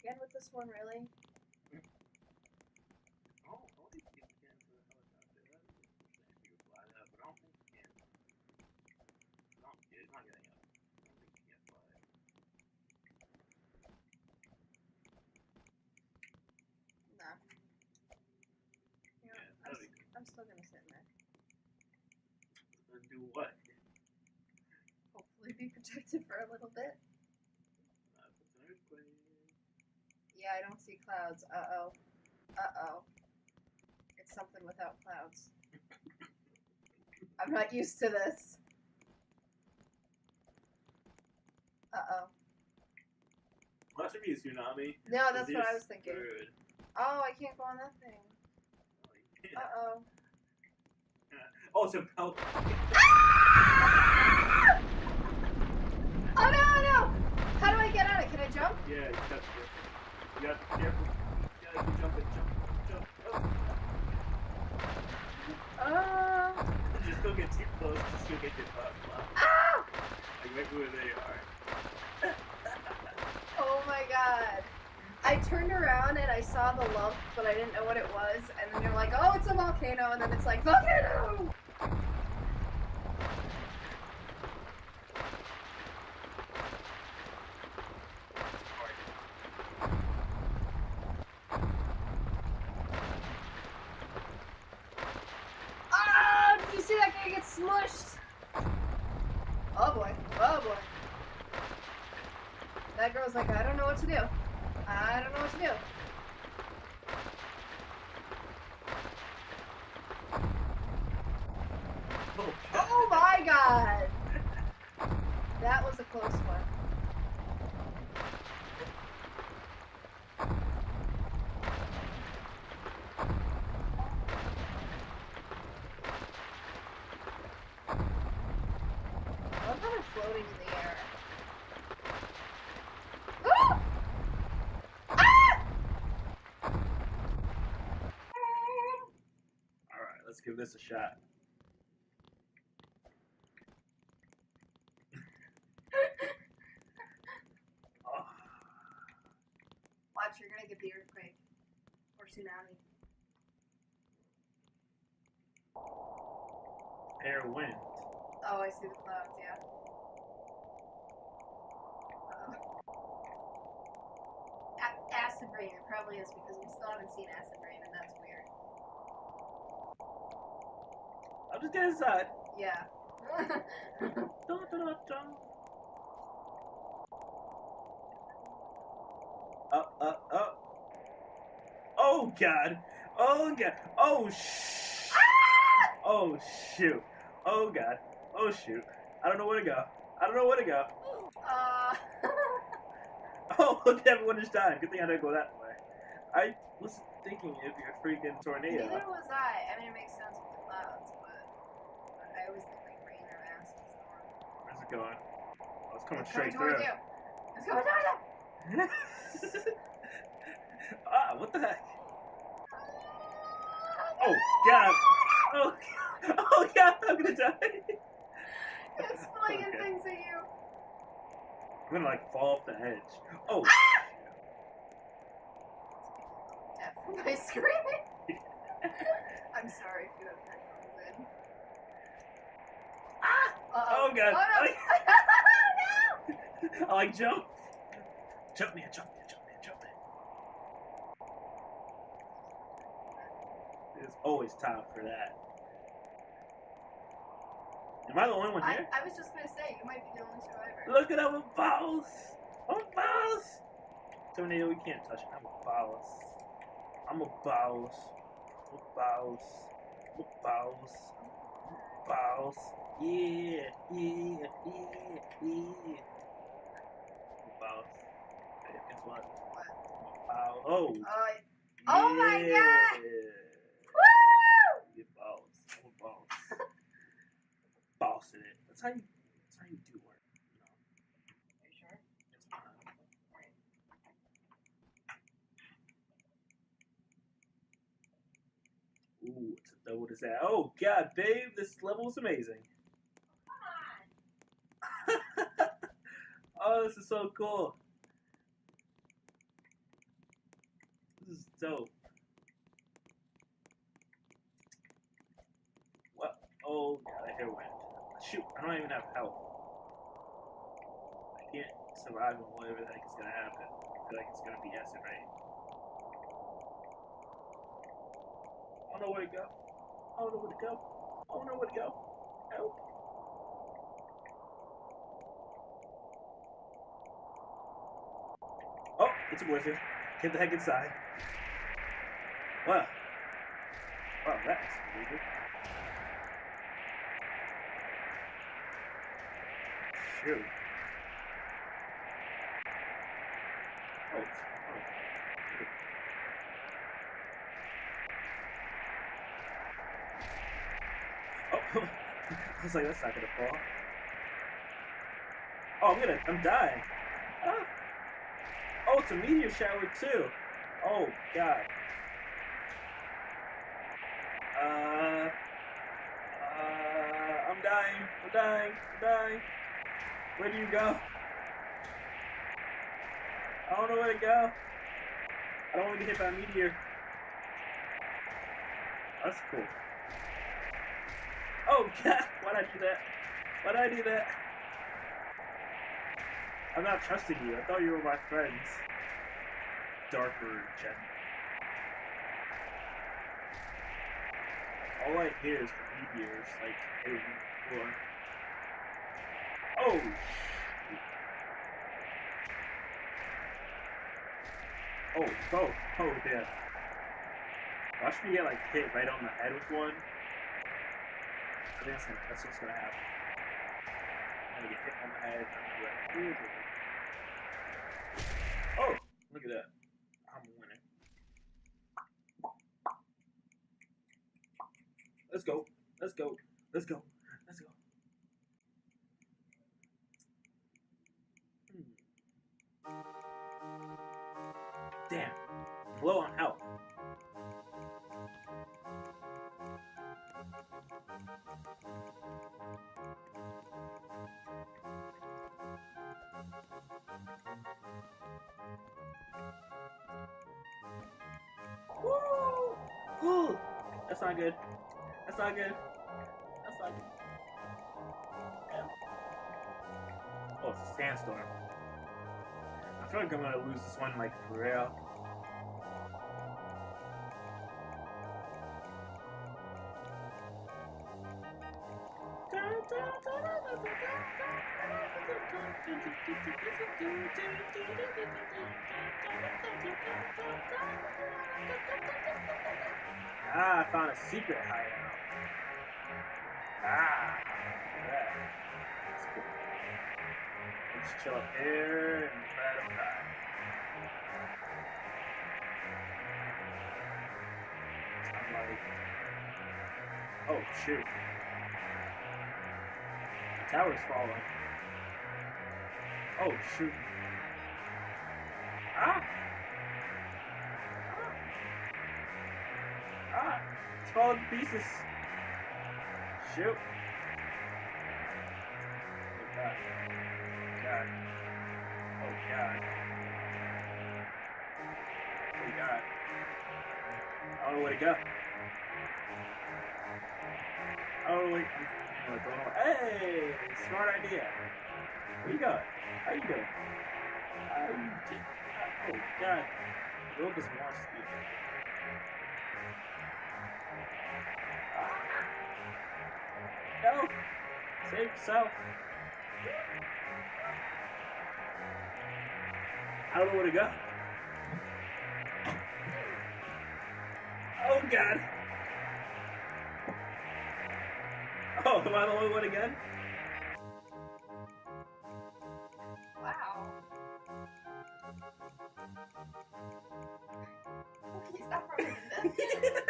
again with this one, really? Oh, I want to get into the helicopter. You can fly that, but I don't think you can. No, it's not getting up. I don't think you can fly it. No. You know, Yeah, I'm still gonna sit in there. Gonna do what? Hopefully be protected for a little bit. It's an earthquake. Yeah, I don't see clouds. Uh-oh. Uh-oh. It's something without clouds. I'm not used to this. Uh-oh. Well, that should be a tsunami. No, that's what I was thinking. Screwed. Oh, I can't go on that thing. Yeah. Uh-oh. Oh, it's about. Oh, no, no! How do I get on it? Can I jump? Yeah, you got to be careful. You got to be careful. You got to jump it, jump. Oh. Just don't get too close, just you'll get your butt. Ah! Like right where they are. Oh my god. I turned around and I saw the lump, but I didn't know what it was. And then they're like, oh, it's a volcano. And then it's like, volcano! Ah! Did you see that guy get smushed? Oh boy. Oh boy. That girl's like, I don't know what to do. I don't know what to do. Oh my god! That was a close one. I love how they're floating in the air. Ah! Ah! Alright, let's give this a shot. Watch, you're gonna get the earthquake. Or tsunami. Air wind. Oh, I see the clouds, yeah. Acid rain, it probably is because we still haven't seen acid rain, and that's weird. I'll just get inside. Yeah. Dun, dun, dun, dun. Up. Oh god. Oh god. Oh sh. Oh shoot. Oh god. Oh shoot. I don't know where to go. Oh, look, everyone just died. Good thing I didn't go that way. I was thinking it'd be a freaking tornado. Neither was I. I mean, it makes sense with the clouds, but I always think like rain or acid storm. Where's it going? Oh, it's coming It's straight coming through. towards you. It's coming towards you. Ah, what the heck? Oh god. Oh god, I'm gonna die. It's flinging Okay. things at you. I'm gonna like fall off the edge. Oh. Death from my screaming. I'm sorry if you have headphones in. Ah! Uh-oh. Oh god. Oh no! I like jump. Jump me. There's always time for that. Am I the only one here? I was just gonna say, you might be the only survivor. Look at our balls! Tornado, we can't touch it. I'm a boss. Yeah. Boss. Hey, guess what? What? Oh. Oh my god! Woo! You boss. I'm a boss. Bossing it. That's how you do work. You know. Are you sure? It's fine. Ooh, it's a double disaster. Oh god, babe, this level is amazing. Come on! Oh, this is so cool. So, what? Oh god, I hear wind. Shoot, I don't even have health. I can't survive on whatever the heck is gonna happen. I feel like it's gonna be acid rain. I don't know where to go. I don't know where to go. I don't know where to go. Help. Oh, it's a blizzard. Get the heck inside. Wow. Wow, that's weird. Shoot. Oh, oh. I was like, that's not gonna fall. Oh, I'm dying. Ah. Oh, it's a meteor shower too. Oh god. I'm dying. I'm dying. I'm dying. Where do you go? I don't know where to go. I don't want to get hit by a meteor. That's cool. Oh god, why'd I do that? Why'd I do that? I'm not trusting you. I thought you were my friends. Darker Jen. All I hear is the meteors, like, hitting the floor. Oh, shoot. Oh, yeah. Watch me get, like, hit right on the head with one. I think that's what's gonna happen. I'm gonna get hit on the head, I'm gonna be like, ooh. Oh, look at that. I'm winning. Let's go. Let's go. Let's go. Let's go. Damn. Low on health. Woo! Woo! That's not good. That's not good. That's not good. Yeah. Oh, it's a sandstorm. I feel like I'm gonna lose this one, like, for real. Ah, I found a secret hideout. Ah, yeah. That's cool. Let's chill up here and try to die. I'm like, oh shoot. The tower's falling. Oh shoot. Ah! Ah! It's falling to pieces. Shoot. Oh god. God. Oh god. Oh god. I don't know where to go. Oh wait. Hey! Smart idea. Where you going? How you doing? Oh god. The road doesn't want to speed. No! Save yourself. I don't know where to go. Oh god. Oh, am I the only one again? Wow. Can you stop running this?